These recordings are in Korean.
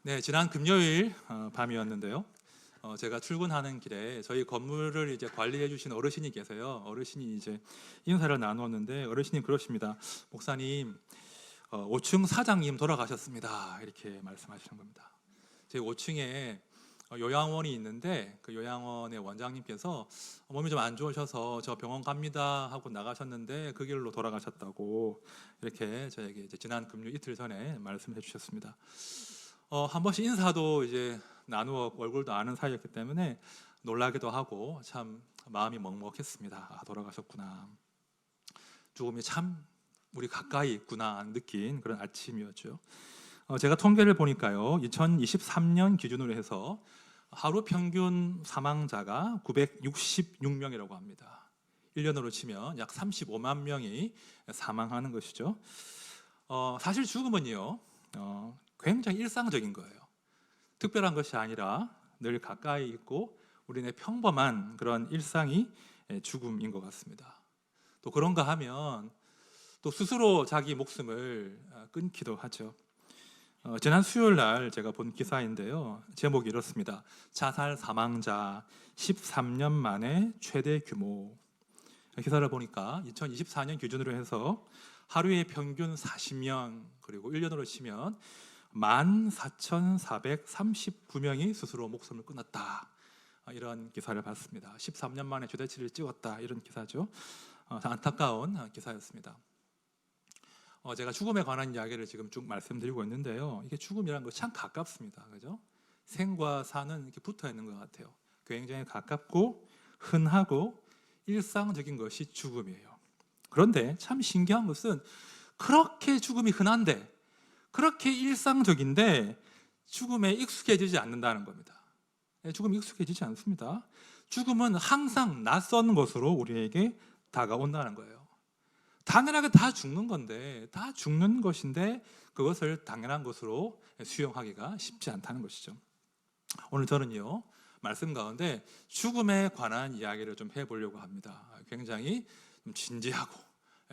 네, 지난 금요일 밤이었는데요. 제가 출근하는 길에 저희 건물을 이제 관리해 주신 어르신이 계세요. 어르신이 이제 인사를 나누었는데 어르신이 그러십니다. 목사님, 5층 사장님 돌아가셨습니다. 이렇게 말씀하시는 겁니다. 저희 5층에 요양원이 있는데 그 요양원의 원장님께서 몸이 좀 안 좋으셔서 저 병원 갑니다 하고 나가셨는데 그 길로 돌아가셨다고 이렇게 저에게 이제 지난 금요일 이틀 전에 말씀해 주셨습니다. 한 번씩 인사도 이제 나누어 얼굴도 아는 사이였기 때문에 놀라기도 하고 참 마음이 먹먹했습니다. 아, 돌아가셨구나. 죽음이 참 우리 가까이 있구나 느낀 그런 아침이었죠. 제가 통계를 보니까요, 2023년 기준으로 해서 하루 평균 사망자가 966명이라고 합니다. 1년으로 치면 약 35만 명이 사망하는 것이죠. 사실 죽음은요, 굉장히 일상적인 거예요. 특별한 것이 아니라 늘 가까이 있고 우리네 평범한 그런 일상이 죽음인 것 같습니다. 또 그런가 하면 또 스스로 자기 목숨을 끊기도 하죠. 지난 수요일 날 제가 본 기사인데요. 제목이 이렇습니다. 자살 사망자 13년 만에 최대 규모. 기사를 보니까 2024년 기준으로 해서 하루에 평균 40명, 그리고 1년으로 치면 14,439명이 스스로 목숨을 끊었다. 이런 기사를 봤습니다. 13년 만에 최대치를 찍었다. 이런 기사죠. 안타까운 기사였습니다. 제가 죽음에 관한 이야기를 지금 쭉 말씀드리고 있는데요. 이게 죽음이라는 거 참 가깝습니다. 그죠? 생과 사는 이렇게 붙어 있는 것 같아요. 굉장히 가깝고 흔하고 일상적인 것이 죽음이에요. 그런데 참 신기한 것은 그렇게 죽음이 흔한데, 그렇게 일상적인데 죽음에 익숙해지지 않는다는 겁니다. 죽음이 익숙해지지 않습니다. 죽음은 항상 낯선 것으로 우리에게 다가온다는 거예요. 당연하게 다 죽는 건데, 다 죽는 것인데 그것을 당연한 것으로 수용하기가 쉽지 않다는 것이죠. 오늘 저는요, 말씀 가운데 죽음에 관한 이야기를 좀 해보려고 합니다. 굉장히 좀 진지하고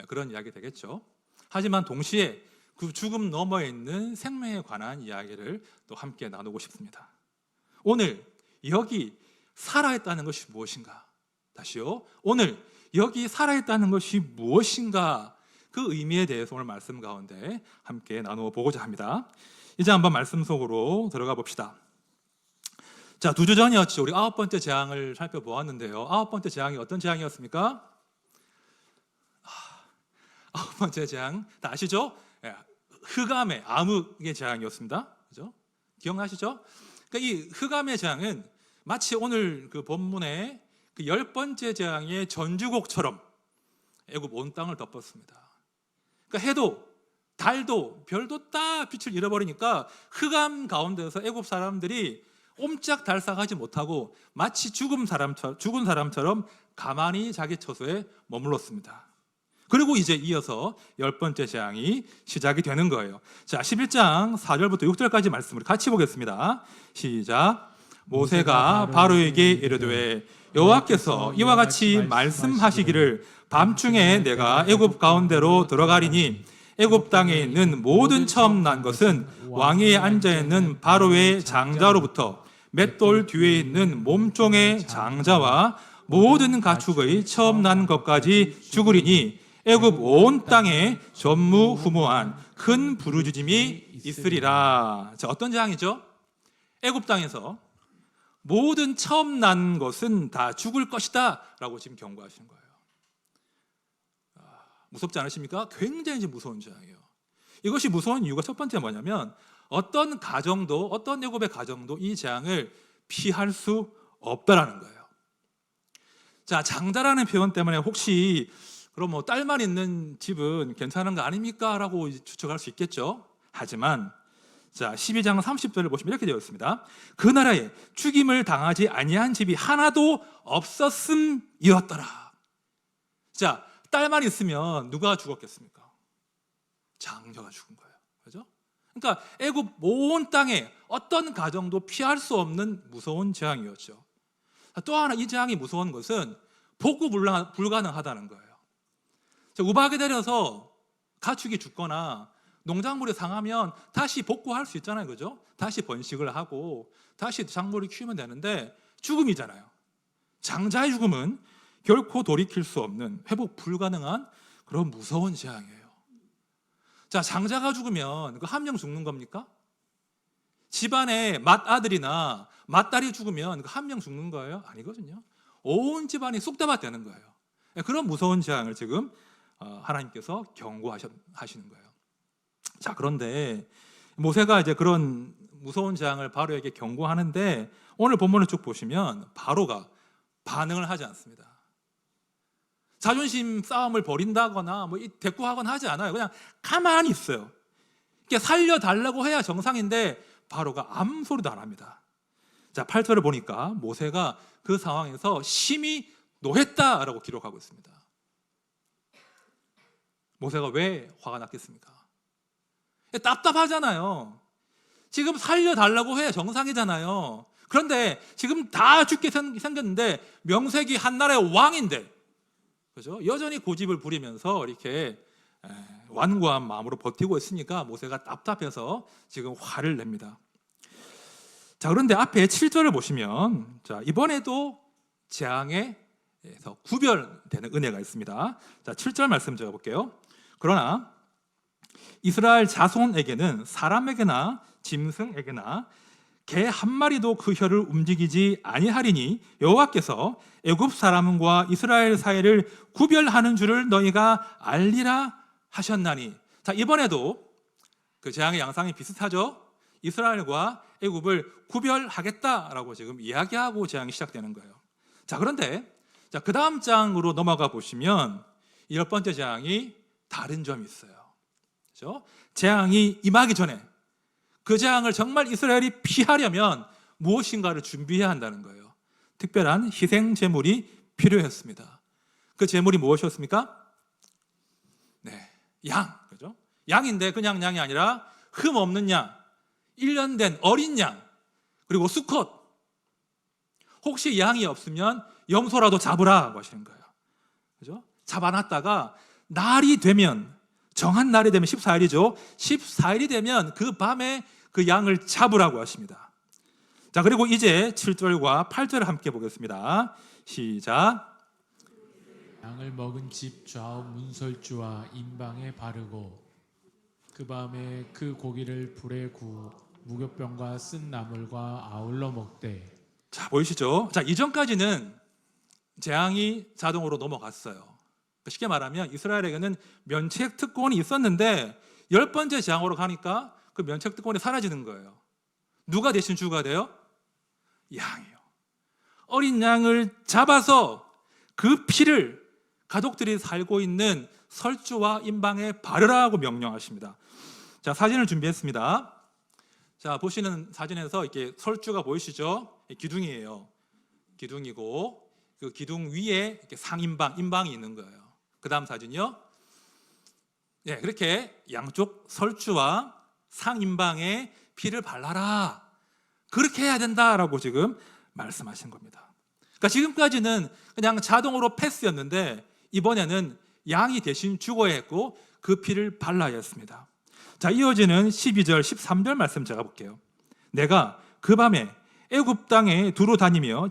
그런 이야기 되겠죠. 하지만 동시에 그 죽음 너머에 있는 생명에 관한 이야기를 또 함께 나누고 싶습니다. 오늘 여기 살아있다는 것이 무엇인가? 다시요. 오늘 여기 살아있다는 것이 무엇인가? 그 의미에 대해서 오늘 말씀 가운데 함께 나누어 보고자 합니다. 이제 한번 말씀 속으로 들어가 봅시다. 자, 2주 전이었죠. 우리 9번째 재앙을 살펴보았는데요. 9번째 재앙이 어떤 재앙이었습니까? 9번째 재앙 다 아시죠? 흑암의 암흑의 재앙이었습니다. 그죠? 기억나시죠? 그러니까 이 흑암의 재앙은 마치 오늘 그 본문의 그 10번째 재앙의 전주곡처럼 애굽 온 땅을 덮었습니다. 그러니까 해도 달도 별도 다 빛을 잃어버리니까 흑암 가운데서 애굽 사람들이 옴짝달싹하지 못하고 마치 죽은 사람처럼 가만히 자기 처소에 머물렀습니다. 그리고 이제 이어서 10번째 재앙이 시작이 되는 거예요. 자, 11장 4절부터 6절까지 말씀을 같이 보겠습니다. 시작. 모세가 바로에게 이르되 여호와께서 이와 같이 말씀하시기를 밤중에 내가 애굽 가운데로 들어가리니 애굽 땅에 있는 모든 처음 난 것은 왕위에 앉아 있는 바로의 장자로부터 맷돌 뒤에 있는 몸종의 장자와 모든 가축의 처음 난 것까지 죽으리니 애굽 온 땅에 전무후무한 큰 부르짖음이 있으리라. 자, 어떤 재앙이죠? 애굽 땅에서 모든 처음 난 것은 다 죽을 것이다 라고 지금 경고하시는 거예요. 무섭지 않으십니까? 굉장히 무서운 재앙이에요. 이것이 무서운 이유가 첫 번째 뭐냐면 어떤 가정도, 어떤 애굽의 가정도 이 재앙을 피할 수 없다라는 거예요. 자, 장자라는 표현 때문에 혹시 그럼 뭐 딸만 있는 집은 괜찮은 거 아닙니까? 라고 추측할 수 있겠죠. 하지만 자, 12장 30절을 보시면 이렇게 되어 있습니다. 그 나라에 죽임을 당하지 아니한 집이 하나도 없었음이었더라. 자, 딸만 있으면 누가 죽었겠습니까? 장자가 죽은 거예요. 그렇죠? 그러니까 애굽 온 땅에 어떤 가정도 피할 수 없는 무서운 재앙이었죠. 또 하나 이 재앙이 무서운 것은 복구 불가능하다는 거예요. 우박에 내려서 가축이 죽거나 농작물이 상하면 다시 복구할 수 있잖아요, 그죠? 다시 번식을 하고 다시 작물을 키우면 되는데 죽음이잖아요. 장자의 죽음은 결코 돌이킬 수 없는, 회복 불가능한 그런 무서운 재앙이에요. 자, 장자가 죽으면 그 한 명 죽는 겁니까? 집안에 맏아들이나 맏딸이 죽으면 그 한 명 죽는 거예요? 아니거든요. 온 집안이 쑥대밭 되는 거예요. 그런 무서운 재앙을 지금 하나님께서 경고하시는 거예요. 자, 그런데 모세가 이제 그런 무서운 재앙을 바로에게 경고하는데 오늘 본문을 쭉 보시면 바로가 반응을 하지 않습니다. 자존심 싸움을 벌인다거나 뭐 대꾸하거나 하지 않아요. 그냥 가만히 있어요. 이렇게 살려달라고 해야 정상인데 바로가 아무 소리도 안 합니다. 자, 8절을 보니까 모세가 그 상황에서 심히 노했다라고 기록하고 있습니다. 모세가 왜 화가 났겠습니까? 답답하잖아요. 지금 살려달라고 해야 정상이잖아요. 그런데 지금 다 죽게 생겼는데 명색이 한나라의 왕인데, 그죠? 여전히 고집을 부리면서 이렇게 완고한 마음으로 버티고 있으니까 모세가 답답해서 지금 화를 냅니다. 자, 그런데 앞에 7절을 보시면 자, 이번에도 재앙에서 구별되는 은혜가 있습니다. 자, 7절 말씀 제가 볼게요. 그러나 이스라엘 자손에게는 사람에게나 짐승에게나 개 한 마리도 그 혀를 움직이지 아니하리니 여호와께서 애굽 사람과 이스라엘 사이를 구별하는 줄을 너희가 알리라 하셨나니. 자, 이번에도 그 재앙의 양상이 비슷하죠. 이스라엘과 애굽을 구별하겠다라고 지금 이야기하고 재앙이 시작되는 거예요. 자, 그런데 자, 그 다음 장으로 넘어가 보시면 10번째 재앙이 다른 점이 있어요. 그렇죠? 재앙이 임하기 전에 그 재앙을 정말 이스라엘이 피하려면 무엇인가를 준비해야 한다는 거예요. 특별한 희생 제물이 필요했습니다. 그 제물이 무엇이었습니까? 네, 양, 그죠? 양인데 그냥 양이 아니라 흠 없는 양, 1년 된 어린 양, 그리고 수컷. 혹시 양이 없으면 염소라도 잡으라고 하시는 거예요. 그죠? 잡아놨다가 날이 되면, 정한 날이 되면 14일이죠. 14일이 되면 그 밤에 그 양을 잡으라고 하십니다. 자, 그리고 이제 7절과 8절을 함께 보겠습니다. 시작. 양을 먹은 집 좌우 문설주와 임방에 바르고 그 밤에 그 고기를 불에 구워 무교병과 쓴 나물과 아울러 먹되. 자, 보이시죠? 자, 이전까지는 재앙이 자동으로 넘어갔어요. 쉽게 말하면 이스라엘에게는 면책 특권이 있었는데 10번째 재앙으로 가니까 그 면책 특권이 사라지는 거예요. 누가 대신 주가 돼요? 양이요. 어린 양을 잡아서 그 피를 가족들이 살고 있는 설주와 임방에 바르라고 명령하십니다. 자, 사진을 준비했습니다. 자, 보시는 사진에서 이렇게 설주가 보이시죠? 기둥이에요. 기둥이고 그 기둥 위에 이렇게 상임방, 임방이 있는 거예요. 그 다음 사진이요. 네, 그렇게 양쪽 설주와 상임방에 피를 발라라. 그렇게 해야 된다라고 지금 말씀하신 겁니다. 그러니까 지금까지는 그냥 자동으로 패스였는데 이번에는 양이 대신 죽어야 했고 그 피를 발라야 했습니다. 자, 이어지는 12절, 13절 말씀 제가 볼게요. 내가 그 밤에 애굽 땅에 두루 다니며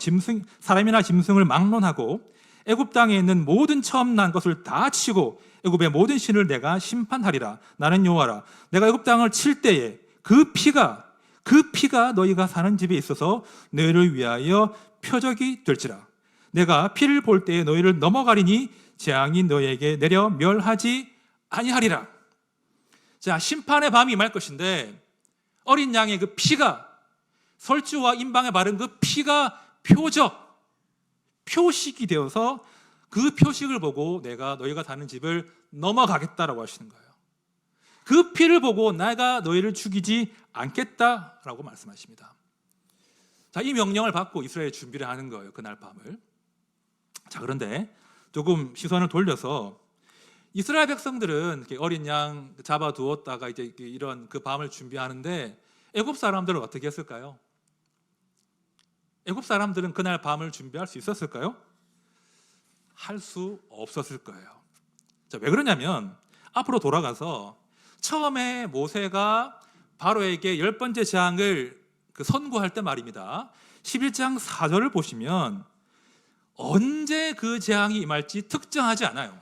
사람이나 짐승을 막론하고 애굽 땅에 있는 모든 처음 난 것을 다 치고 애굽의 모든 신을 내가 심판하리라. 나는 여호와라. 내가 애굽 땅을 칠 때에 그 피가 너희가 사는 집에 있어서 너희를 위하여 표적이 될지라. 내가 피를 볼 때에 너희를 넘어가리니 재앙이 너희에게 내려 멸하지 아니하리라. 자, 심판의 밤이 임할 것인데 어린 양의 그 피가, 설주와 임방에 바른 그 피가 표식이 되어서 그 표식을 보고 내가 너희가 사는 집을 넘어가겠다라고 하시는 거예요. 그 피를 보고 내가 너희를 죽이지 않겠다라고 말씀하십니다. 자, 이 명령을 받고 이스라엘이 준비를 하는 거예요. 그날 밤을. 자, 그런데 조금 시선을 돌려서 이스라엘 백성들은 이렇게 어린 양 잡아두었다가 이제 이런 그 밤을 준비하는데 애굽 사람들은 어떻게 했을까요? 애굽 사람들은 그날 밤을 준비할 수 있었을까요? 할 수 없었을 거예요. 자, 왜 그러냐면 앞으로 돌아가서 처음에 모세가 바로에게 10번째 재앙을 선고할 때 말입니다. 11장 4절을 보시면 언제 그 재앙이 임할지 특정하지 않아요.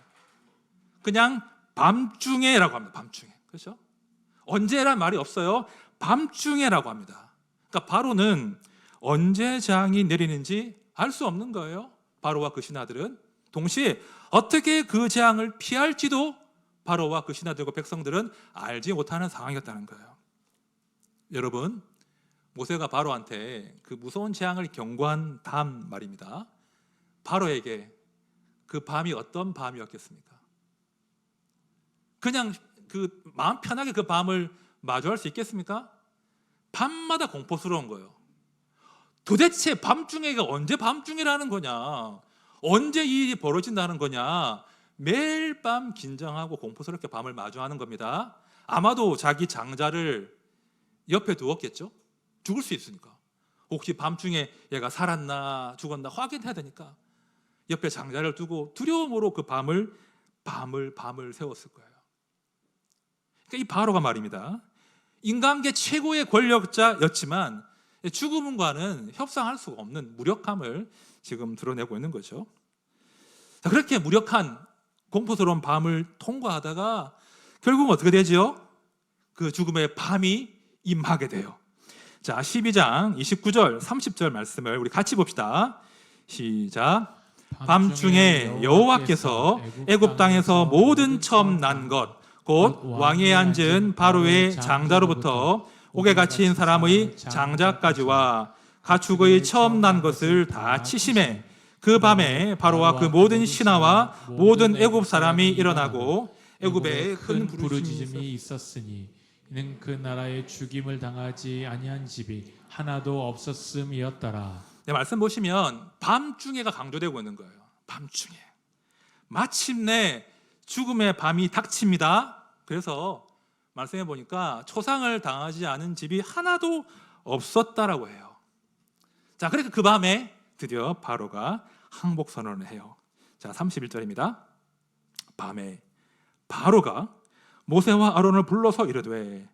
그냥 밤중에라고 합니다. 밤중에. 그렇죠? 언제란 말이 없어요. 밤중에라고 합니다. 그러니까 바로는 언제 재앙이 내리는지 알 수 없는 거예요. 바로와 그 신하들은. 동시에 어떻게 그 재앙을 피할지도 바로와 그 신하들과 백성들은 알지 못하는 상황이었다는 거예요. 여러분, 모세가 바로한테 그 무서운 재앙을 경고한 다음 말입니다. 바로에게 그 밤이 어떤 밤이었겠습니까? 그냥 그 마음 편하게 그 밤을 마주할 수 있겠습니까? 밤마다 공포스러운 거예요. 도대체 밤중에가 언제 밤중이라는 거냐? 언제 이 일이 벌어진다는 거냐? 매일 밤 긴장하고 공포스럽게 밤을 마주하는 겁니다. 아마도 자기 장자를 옆에 두었겠죠? 죽을 수 있으니까. 혹시 밤중에 얘가 살았나 죽었나 확인해야 되니까 옆에 장자를 두고 두려움으로 그 밤을 세웠을 거예요. 그러니까 이 바로가 말입니다. 인간계 최고의 권력자였지만 죽음과는 협상할 수가 없는 무력함을 지금 드러내고 있는 거죠. 자, 그렇게 무력한 공포스러운 밤을 통과하다가 결국 어떻게 되죠? 그 죽음의 밤이 임하게 돼요. 자, 12장 29절 30절 말씀을 우리 같이 봅시다. 시작. 밤중에 여호와께서 애굽 땅에서 모든 처음 난 것 곧 왕위에 앉은 바로의 장자로부터 옥에 갇힌 사람의 장자까지와 가축의 처음 난 것을 다 치심해 그 밤에 바로와 그 모든 신하와 모든 애굽 사람이 일어나고 애굽에 큰 부르짖음이 있었으니 이는 그 나라에 죽임을 당하지 아니한 집이 하나도 없었음이었더라. 네, 말씀 보시면 밤중에가 강조되고 있는 거예요. 밤중에 마침내 죽음의 밤이 닥칩니다. 그래서 말씀해 보니까 초상을 당하지 않은 집이 하나도 없었다라고 해요. 자, 그러니까 그 밤에 드디어 바로가 항복 선언을 해요. 자, 31절입니다. 밤에 바로가 모세와 아론을 불러서 이르되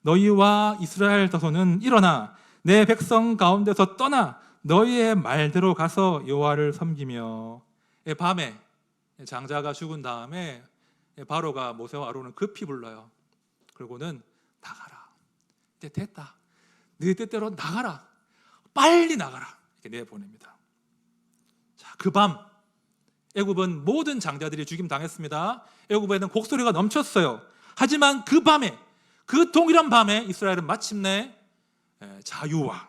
너희와 이스라엘 자손은 일어나 내 백성 가운데서 떠나 너희의 말대로 가서 여호와를 섬기며. 밤에 장자가 죽은 다음에 바로가 모세와 아론을 급히 불러요. 그리고는 나가라. 이제 됐다. 네 뜻대로 나가라. 빨리 나가라. 이렇게 내보냅니다. 자, 그 밤 애굽은 모든 장자들이 죽임 당했습니다. 애굽에는 곡소리가 넘쳤어요. 하지만 그 밤에, 그 동일한 밤에 이스라엘은 마침내 자유와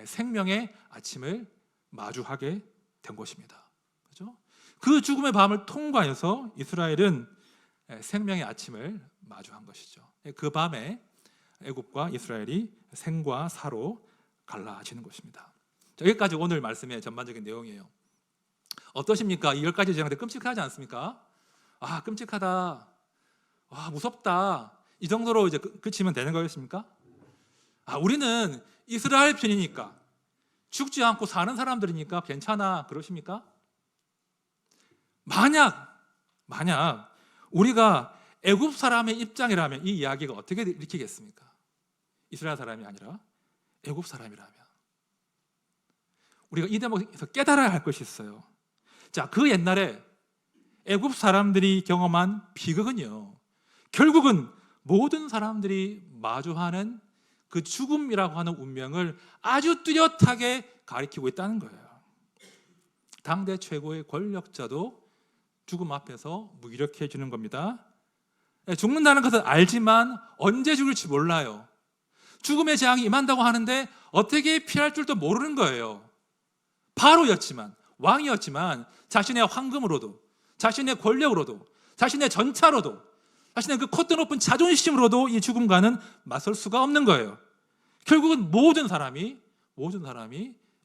생명의 아침을 마주하게 된 것입니다. 그렇죠? 그 죽음의 밤을 통과해서 이스라엘은 생명의 아침을 마주한 것이죠. 그 밤에 애굽과 이스라엘이 생과 사로 갈라지는 것입니다. 자, 여기까지 오늘 말씀의 전반적인 내용이에요. 어떠십니까? 이 10가지 재앙들 끔찍하지 않습니까? 아, 끔찍하다. 와, 무섭다. 이 정도로 이제 그치면 되는 거였습니까? 아, 우리는 이스라엘 편이니까, 죽지 않고 사는 사람들이니까 괜찮아, 그러십니까? 만약 우리가 애굽 사람의 입장이라면 이 이야기가 어떻게 읽히겠습니까? 이스라엘 사람이 아니라 애굽 사람이라면 우리가 이 대목에서 깨달아야 할 것이 있어요. 자, 그 옛날에 애굽 사람들이 경험한 비극은요, 결국은 모든 사람들이 마주하는 그 죽음이라고 하는 운명을 아주 뚜렷하게 가리키고 있다는 거예요. 당대 최고의 권력자도 죽음 앞에서 무기력해지는 겁니다. 죽는다는 것은 알지만 언제 죽을지 몰라요. 죽음의 재앙이 임한다고 하는데 어떻게 피할 줄도 모르는 거예요. 바로였지만, 왕이었지만 자신의 황금으로도, 자신의 권력으로도, 자신의 전차로도, 자신의 그 콧대 높은 자존심으로도 이 죽음과는 맞설 수가 없는 거예요. 결국은 모든 사람이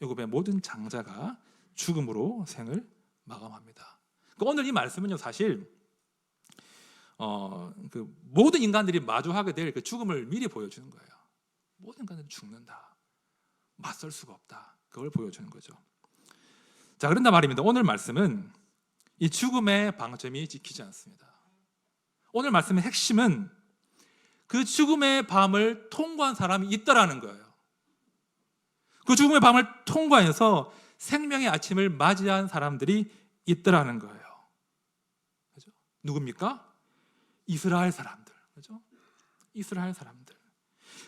애굽의 모든 장자가 죽음으로 생을 마감합니다. 오늘 이 말씀은요, 사실 그 모든 인간들이 마주하게 될 그 죽음을 미리 보여주는 거예요. 모든 인간들은 죽는다. 맞설 수가 없다. 그걸 보여주는 거죠. 자, 그런다 말입니다. 오늘 말씀은 이 죽음의 방점이 찍히지 않습니다. 오늘 말씀의 핵심은 그 죽음의 밤을 통과한 사람이 있다라는 거예요. 그 죽음의 밤을 통과해서 생명의 아침을 맞이한 사람들이 있더라는 거예요. 그죠? 누굽니까? 이스라엘 사람들. 그죠? 이스라엘 사람들.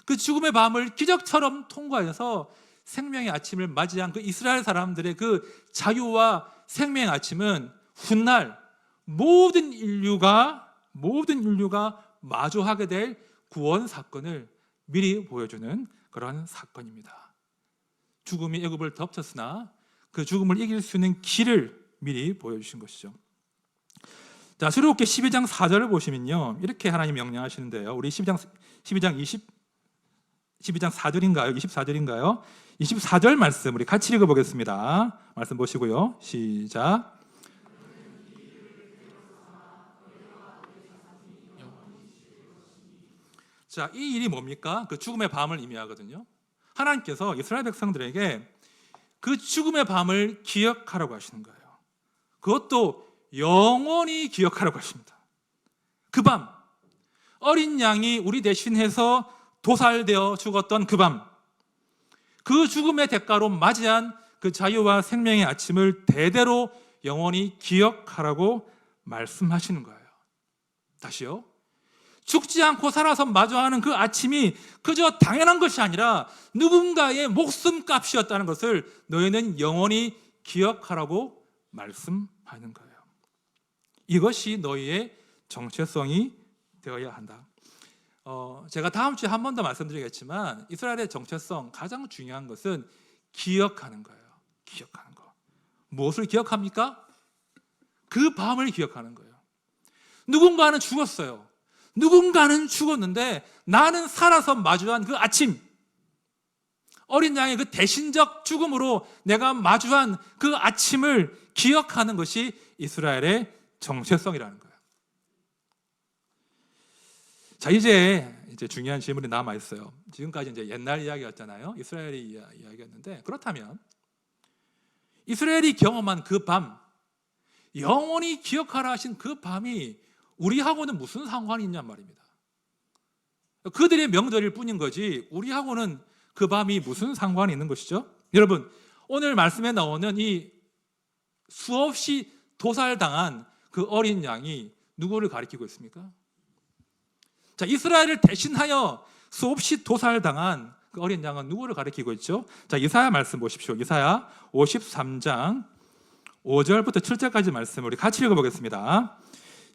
그 죽음의 밤을 기적처럼 통과해서 생명의 아침을 맞이한 그 이스라엘 사람들의 그 자유와 생명의 아침은 훗날 모든 인류가 마주하게 될 구원 사건을 미리 보여주는 그런 사건입니다. 죽음이 애굽을 덮쳤으나 그 죽음을 이길 수 있는 길을 미리 보여주신 것이죠. 자, 출애굽기 12장 4절을 보시면요, 이렇게 하나님 명령하시는데요. 우리 12장 4절인가요? 24절인가요? 24절 말씀 우리 같이 읽어보겠습니다. 말씀 보시고요. 시작. 자, 이 일이 뭡니까? 그 죽음의 밤을 의미하거든요. 하나님께서 이스라엘 백성들에게 그 죽음의 밤을 기억하라고 하시는 거예요. 그것도 영원히 기억하라고 하십니다. 그 밤, 어린 양이 우리 대신해서 도살되어 죽었던 그 밤, 그 죽음의 대가로 맞이한 그 자유와 생명의 아침을 대대로 영원히 기억하라고 말씀하시는 거예요. 다시요. 죽지 않고 살아서 마주하는 그 아침이 그저 당연한 것이 아니라 누군가의 목숨값이었다는 것을 너희는 영원히 기억하라고 말씀하는 거예요. 이것이 너희의 정체성이 되어야 한다. 제가 다음 주에 한 번 더 말씀드리겠지만 이스라엘의 정체성 가장 중요한 것은 기억하는 거예요. 기억하는 거. 무엇을 기억합니까? 그 밤을 기억하는 거예요. 누군가는 죽었어요. 누군가는 죽었는데 나는 살아서 마주한 그 아침, 어린 양의 그 대신적 죽음으로 내가 마주한 그 아침을 기억하는 것이 이스라엘의 정체성이라는 거예요. 자, 이제 중요한 질문이 남아 있어요. 지금까지 이제 옛날 이야기였잖아요. 이스라엘의 이야기였는데, 그렇다면 이스라엘이 경험한 그 밤, 영원히 기억하라 하신 그 밤이 우리하고는 무슨 상관이 있냔 말입니다. 그들의 명절일 뿐인 거지 우리하고는 그 밤이 무슨 상관이 있는 것이죠? 여러분, 오늘 말씀에 나오는 이 수없이 도살당한 그 어린 양이 누구를 가리키고 있습니까? 자, 이스라엘을 대신하여 수없이 도살당한 그 어린 양은 누구를 가리키고 있죠? 자, 이사야 말씀 보십시오. 이사야 53장 5절부터 7절까지 말씀 우리 같이 읽어보겠습니다.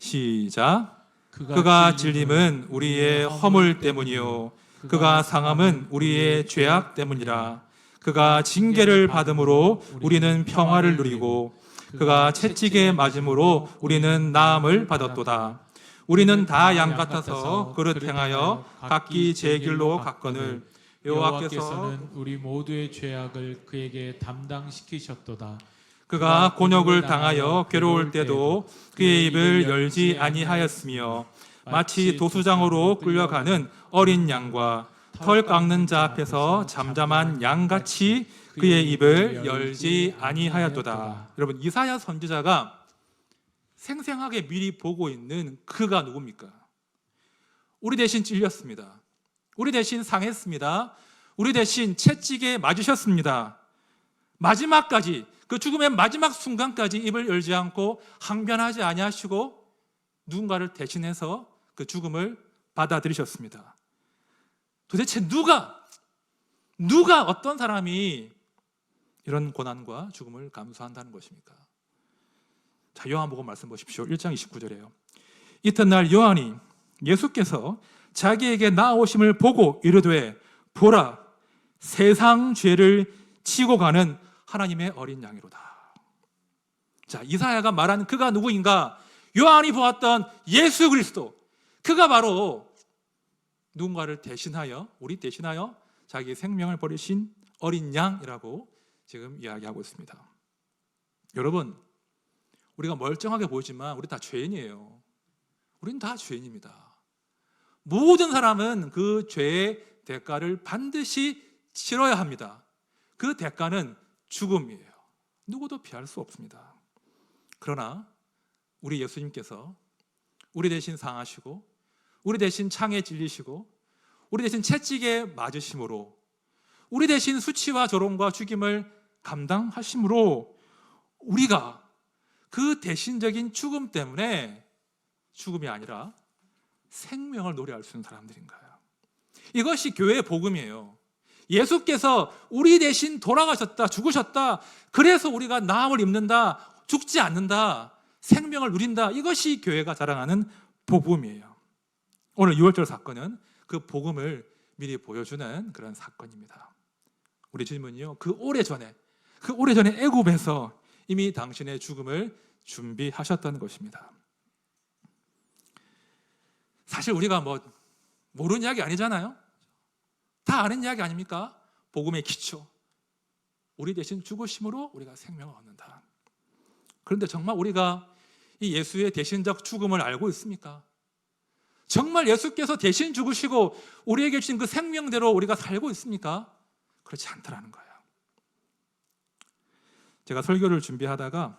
시작. 그가 질림은 우리의 허물 때문이요 그가 상함은 우리의 죄악 때문이라. 그가 징계를 받음으로 우리는 평화를 누리고 그가 채찍에 맞음으로 우리는 나음을 받았도다. 우리는 다 양 같아서 그릇 행하여 각기 제 길로 갔거늘 여호와께서는 우리 모두의 죄악을 그에게 담당시키셨도다. 그가 곤욕을 당하여 괴로울 때도 그의 입을 열지 아니하였으며 마치 도수장으로 끌려가는 어린 양과 털 깎는 자 앞에서 잠잠한 양같이 그의 입을 열지 아니하였도다. 여러분, 이사야 선지자가 생생하게 미리 보고 있는 그가 누굽니까? 우리 대신 찔렸습니다. 우리 대신 상했습니다. 우리 대신 채찍에 맞으셨습니다. 마지막까지, 그 죽음의 마지막 순간까지 입을 열지 않고 항변하지 아니하시고 누군가를 대신해서 그 죽음을 받아들이셨습니다. 도대체 누가 어떤 사람이 이런 고난과 죽음을 감수한다는 것입니까? 자, 요한복음 말씀 보십시오. 1장 29절이에요. 이튿날 요한이 예수께서 자기에게 나오심을 보고 이르되 보라, 세상 죄를 치고 가는 하나님의 어린 양이로다. 자, 이사야가 말한 그가 누구인가? 요한이 보았던 예수 그리스도. 그가 바로 누군가를 대신하여, 우리 대신하여 자기 생명을 버리신 어린 양이라고 지금 이야기하고 있습니다. 여러분, 우리가 멀쩡하게 보이지만 우리 다 죄인이에요. 우리는 다 죄인입니다. 모든 사람은 그 죄의 대가를 반드시 치러야 합니다. 그 대가는 죽음이에요. 누구도 피할 수 없습니다. 그러나 우리 예수님께서 우리 대신 상하시고 우리 대신 창에 찔리시고 우리 대신 채찍에 맞으심으로 우리 대신 수치와 조롱과 죽임을 감당하심으로 우리가 그 대신적인 죽음 때문에 죽음이 아니라 생명을 노래할 수 있는 사람들인 거예요. 이것이 교회의 복음이에요. 예수께서 우리 대신 돌아가셨다, 죽으셨다. 그래서 우리가 나음을 입는다, 죽지 않는다, 생명을 누린다. 이것이 교회가 자랑하는 복음이에요. 오늘 6월절 사건은 그 복음을 미리 보여주는 그런 사건입니다. 우리 주님은요, 그 오래전에 애굽에서 이미 당신의 죽음을 준비하셨다는 것입니다. 사실 우리가 모르는 이야기 아니잖아요. 다 아는 이야기 아닙니까? 복음의 기초. 우리 대신 죽으심으로 우리가 생명을 얻는다. 그런데 정말 우리가 이 예수의 대신적 죽음을 알고 있습니까? 정말 예수께서 대신 죽으시고 우리에게 주신 그 생명대로 우리가 살고 있습니까? 그렇지 않더라는 거예요. 제가 설교를 준비하다가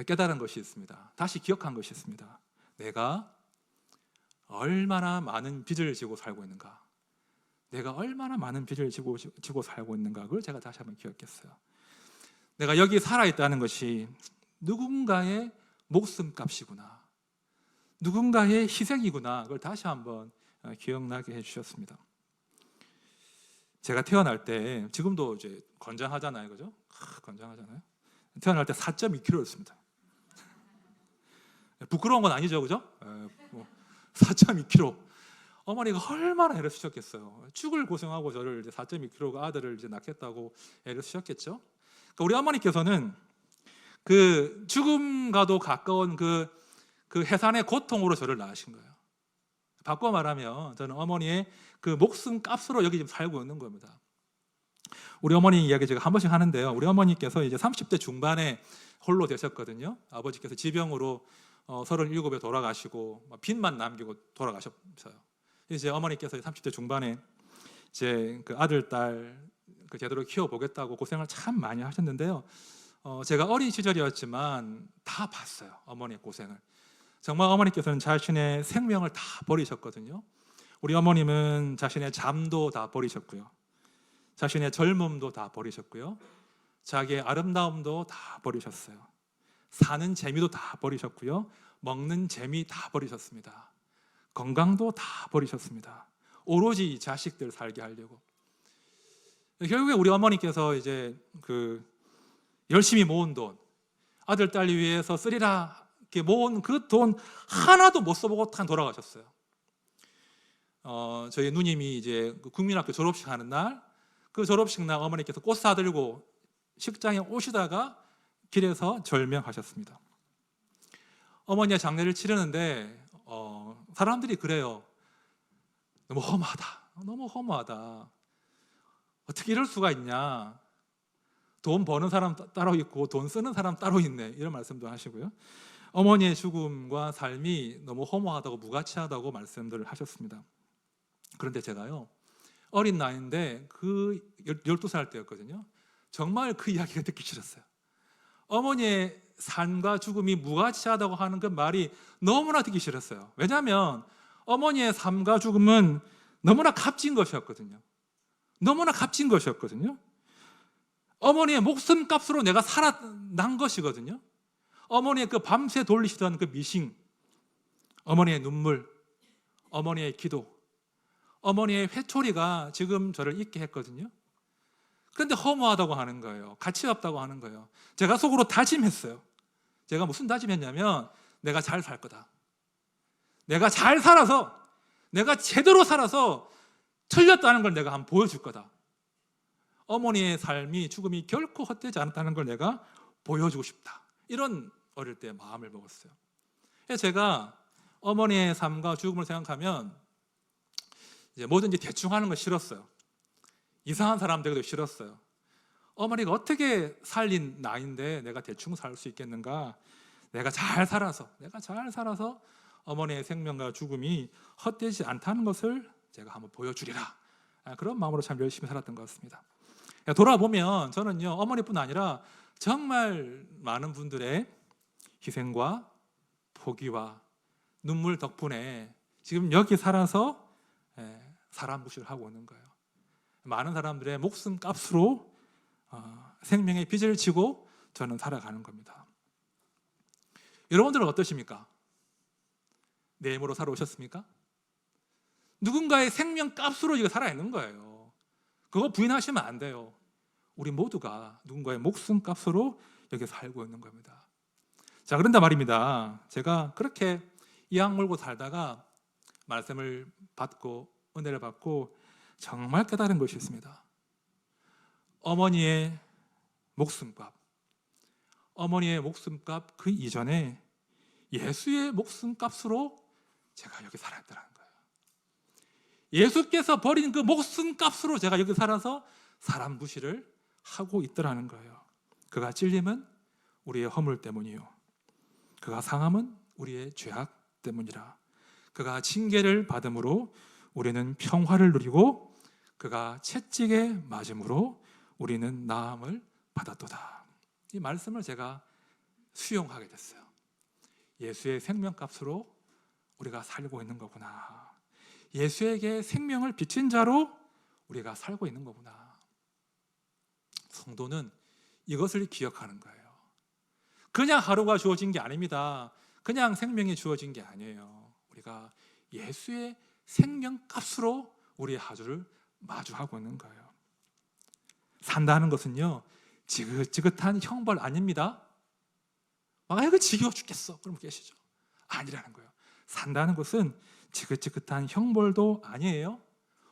깨달은 것이 있습니다. 다시 기억한 것이 있습니다. 내가 얼마나 많은 빚을 지고 살고 있는가, 내가 얼마나 많은 빚을 지고 살고 있는가, 그걸 제가 다시 한번 기억했어요. 내가 여기 살아있다는 것이 누군가의 목숨값이구나, 누군가의 희생이구나, 그걸 다시 한번 기억나게 해주셨습니다. 제가 태어날 때, 지금도 이제 건장하잖아요, 그죠? 건장하잖아요. 태어날 때 4.2kg였습니다. 부끄러운 건 아니죠, 그죠? 4.2kg. 어머니가 얼마나 애를 쓰셨겠어요. 죽을 고생하고 저를 이제 4.2kg 아들을 이제 낳겠다고 애를 쓰셨겠죠. 그러니까 우리 어머니께서는 그 죽음과도 가까운 그 해산의 고통으로 저를 낳으신 거예요. 바꿔 말하면 저는 어머니의 그 목숨 값으로 여기 지금 살고 있는 겁니다. 우리 어머니 이야기 제가 한 번씩 하는데요. 우리 어머니께서 이제 30대 중반에 홀로 되셨거든요. 아버지께서 지병으로 37에 돌아가시고 빚만 남기고 돌아가셨어요. 이제 어머니께서 30대 중반에 이제 그 아들, 딸 그 제대로 키워보겠다고 고생을 참 많이 하셨는데요. 제가 어린 시절이었지만 다 봤어요. 어머니의 고생을. 정말 어머니께서는 자신의 생명을 다 버리셨거든요. 우리 어머님은 자신의 잠도 다 버리셨고요. 자신의 젊음도 다 버리셨고요. 자기의 아름다움도 다 버리셨어요. 사는 재미도 다 버리셨고요. 먹는 재미 다 버리셨습니다. 건강도 다 버리셨습니다. 오로지 자식들 살게 하려고. 결국에 우리 어머니께서 이제 그 열심히 모은 돈, 아들 딸 위해서 쓰리라 이렇게 모은 그 돈 하나도 못 써보고 다 돌아가셨어요. 저희 누님이 이제 국민학교 졸업식 하는 날, 그 졸업식 날 어머니께서 꽃 사들고 식장에 오시다가 길에서 절명하셨습니다. 어머니의 장례를 치르는데 사람들이 그래요. 너무 험하다. 너무 허무하다. 어떻게 이럴 수가 있냐. 돈 버는 사람 따로 있고 돈 쓰는 사람 따로 있네. 이런 말씀도 하시고요. 어머니의 죽음과 삶이 너무 허무하다고 무가치하다고 말씀들을 하셨습니다. 그런데 제가요, 어린 나이인데 그 12살 때였거든요. 정말 그 이야기가 듣기 싫었어요. 어머니의 삶과 죽음이 무가치하다고 하는 그 말이 너무나 듣기 싫었어요. 왜냐하면 어머니의 삶과 죽음은 너무나 값진 것이었거든요. 너무나 값진 것이었거든요. 어머니의 목숨값으로 내가 살아난 것이거든요. 어머니의 그 밤새 돌리시던 그 미싱, 어머니의 눈물, 어머니의 기도, 어머니의 회초리가 지금 저를 잊게 했거든요. 그런데 허무하다고 하는 거예요. 가치 없다고 하는 거예요. 제가 속으로 다짐했어요. 제가 무슨 다짐했냐면 내가 잘 살 거다. 내가 잘 살아서, 내가 제대로 살아서 틀렸다는 걸 내가 한번 보여줄 거다. 어머니의 삶이, 죽음이 결코 헛되지 않았다는 걸 내가 보여주고 싶다. 이런 어릴 때 마음을 먹었어요. 그래서 제가 어머니의 삶과 죽음을 생각하면 이제 뭐든지 대충 하는 거 싫었어요. 이상한 사람 되기도 싫었어요. 어머니가 어떻게 살린 나인데 내가 대충 살 수 있겠는가? 내가 잘 살아서 어머니의 생명과 죽음이 헛되지 않다는 것을 제가 한번 보여주리라. 그런 마음으로 참 열심히 살았던 것 같습니다. 돌아보면 저는요, 어머니뿐 아니라 정말 많은 분들의 희생과 포기와 눈물 덕분에 지금 여기 살아서 사람 무시를 하고 있는 거예요. 많은 사람들의 목숨 값으로 생명의 빚을 지고 저는 살아가는 겁니다. 여러분들은 어떠십니까? 내 힘으로 살아오셨습니까? 누군가의 생명 값으로 이거 살아있는 거예요. 그거 부인하시면 안 돼요. 우리 모두가 누군가의 목숨 값으로 여기 살고 있는 겁니다. 자, 그런데 말입니다. 제가 그렇게 이악 물고 살다가 말씀을 받고 은혜를 받고 정말 깨달은 것이 있습니다. 어머니의 목숨값, 어머니의 목숨값 그 이전에 예수의 목숨값으로 제가 여기 살았더라는 거예요. 예수께서 버린 그 목숨값으로 제가 여기 살아서 사람 무시를 하고 있더라는 거예요. 그가 찔림은 우리의 허물 때문이요, 그가 상함은 우리의 죄악 때문이라. 그가 징계를 받음으로 우리는 평화를 누리고 그가 채찍에 맞음으로 우리는 나음을 받았도다. 이 말씀을 제가 수용하게 됐어요. 예수의 생명값으로 우리가 살고 있는 거구나. 예수에게 생명을 비친 자로 우리가 살고 있는 거구나. 성도는 이것을 기억하는 거예요. 그냥 하루가 주어진 게 아닙니다. 그냥 생명이 주어진 게 아니에요. 우리가 예수의 생명값으로 우리의 하루를 마주하고 있는 거예요. 산다는 것은요, 지긋지긋한 형벌 아닙니다. 이거 지겨워 죽겠어, 그럼 계시죠? 아니라는 거예요. 산다는 것은 지긋지긋한 형벌도 아니에요.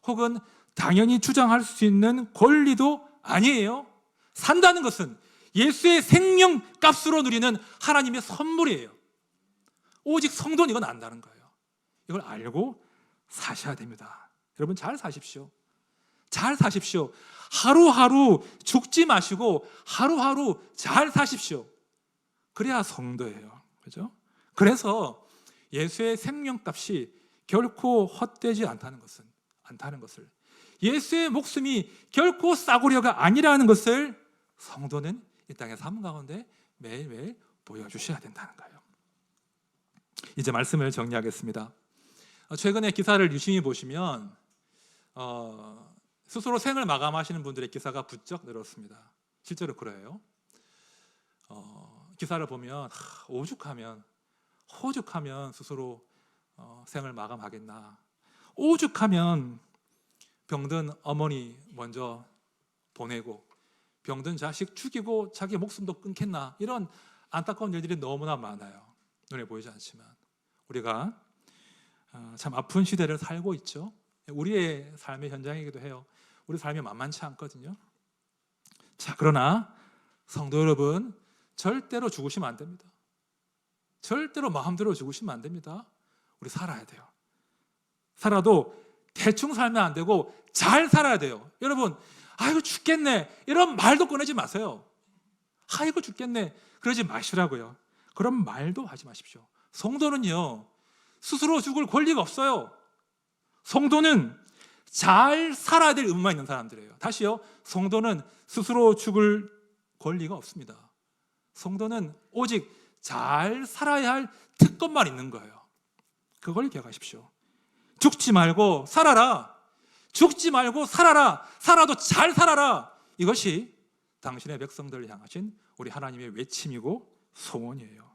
혹은 당연히 주장할 수 있는 권리도 아니에요. 산다는 것은 예수의 생명값으로 누리는 하나님의 선물이에요. 오직 성도는 이건 안다는 거예요. 이걸 알고 사셔야 됩니다. 여러분, 잘 사십시오. 잘 사십시오. 하루하루 죽지 마시고 하루하루 잘 사십시오. 그래야 성도예요. 그죠? 그래서 예수의 생명값이 결코 헛되지 않다는 것을, 예수의 목숨이 결코 싸구려가 아니라는 것을 성도는 이 땅의 삶 가운데 매일매일 보여주셔야 된다는 거예요. 이제 말씀을 정리하겠습니다. 최근에 기사를 유심히 보시면 스스로 생을 마감하시는 분들의 기사가 부쩍 늘었습니다. 실제로 그래요. 기사를 보면 오죽하면 스스로 생을 마감하겠나, 오죽하면 병든 어머니 먼저 보내고 병든 자식 죽이고 자기 목숨도 끊겠나, 이런 안타까운 일들이 너무나 많아요. 눈에 보이지 않지만 우리가 참 아픈 시대를 살고 있죠. 우리의 삶의 현장이기도 해요. 우리 삶이 만만치 않거든요. 자, 그러나 성도 여러분, 절대로 죽으시면 안 됩니다. 절대로 마음대로 죽으시면 안 됩니다. 우리 살아야 돼요. 살아도 대충 살면 안 되고 잘 살아야 돼요. 여러분, 아이고 죽겠네, 이런 말도 꺼내지 마세요. 아이고 죽겠네, 그러지 마시라고요. 그런 말도 하지 마십시오. 성도는요, 스스로 죽을 권리가 없어요. 성도는 잘 살아야 될 의무만 있는 사람들이에요. 다시요, 성도는 스스로 죽을 권리가 없습니다. 성도는 오직 잘 살아야 할 특권만 있는 거예요. 그걸 기억하십시오. 죽지 말고 살아라. 죽지 말고 살아라. 살아도 잘 살아라. 이것이 당신의 백성들을 향하신 우리 하나님의 외침이고 소원이에요.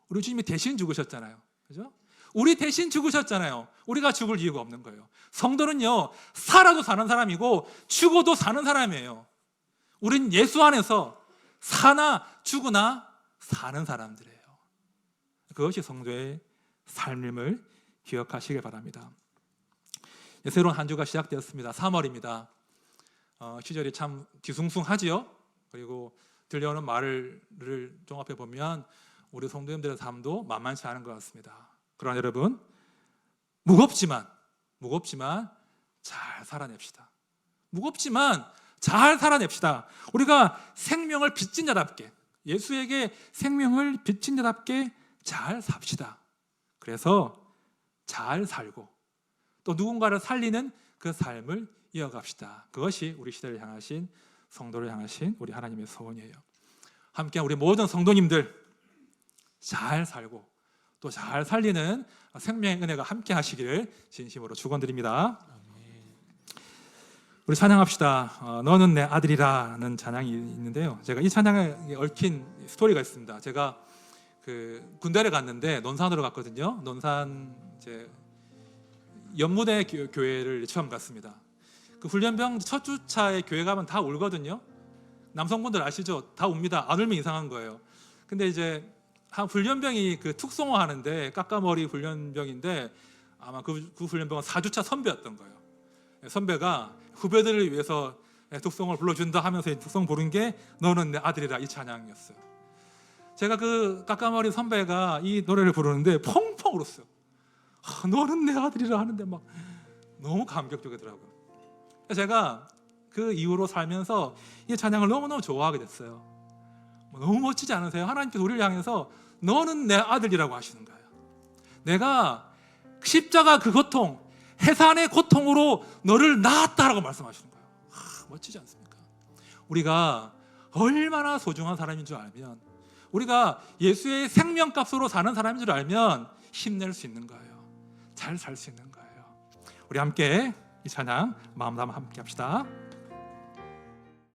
우리 주님이 대신 죽으셨잖아요. 그죠? 우리 대신 죽으셨잖아요. 우리가 죽을 이유가 없는 거예요. 성도는요, 살아도 사는 사람이고 죽어도 사는 사람이에요. 우린 예수 안에서 사나 죽으나 사는 사람들이에요. 그것이 성도의 삶임을 기억하시길 바랍니다. 새로운 한 주가 시작되었습니다. 3월입니다. 시절이 참 뒤숭숭하지요. 그리고 들려오는 말을 종합해 보면 우리 성도님들의 삶도 만만치 않은 것 같습니다. 그러나 여러분, 무겁지만 잘 살아냅시다. 무겁지만 잘 살아냅시다. 우리가 생명을 빚진 자답게, 예수에게 생명을 빚진 자답게 잘 삽시다. 그래서 잘 살고 또 누군가를 살리는 그 삶을 이어갑시다. 그것이 우리 시대를 향하신, 성도를 향하신 우리 하나님의 소원이에요. 함께 우리 모든 성도님들 잘 살고 또 잘 살리는 생명의 은혜가 함께 하시기를 진심으로 축원드립니다. 우리 찬양합시다. 너는 내 아들이라는 찬양이 있는데요. 제가 이 찬양에 얽힌 스토리가 있습니다. 제가 그 군대를 갔는데 논산으로 갔거든요. 논산 이제 연무대 교회를 처음 갔습니다. 그 훈련병 첫 주차에 교회 가면 다 울거든요. 남성분들 아시죠? 다 웁니다. 안 울면 이상한 거예요. 근데 이제 한 훈련병이 그 특송호 하는데 까까머리 훈련병인데 아마 그 훈련병은 4주차 선배였던 거예요. 선배가 후배들을 위해서 특송을 불러준다 하면서 이 특송 부른 게 너는 내 아들이라 이 찬양이었어요. 제가 그 까까머리 선배가 이 노래를 부르는데 펑펑 울었어요. 너는 내 아들이라 하는데 막 너무 감격적이더라고요. 제가 그 이후로 살면서 이 찬양을 너무너무 좋아하게 됐어요. 너무 멋지지 않으세요? 하나님께서 우리를 향해서 너는 내 아들이라고 하시는 거예요. 내가 십자가 그 고통, 해산의 고통으로 너를 낳았다라고 말씀하시는 거예요. 멋지지 않습니까? 우리가 얼마나 소중한 사람인 줄 알면, 우리가 예수의 생명값으로 사는 사람인 줄 알면 힘낼 수 있는 거예요. 잘 살 수 있는 거예요. 우리 함께 이 찬양 마음 담아 함께 합시다.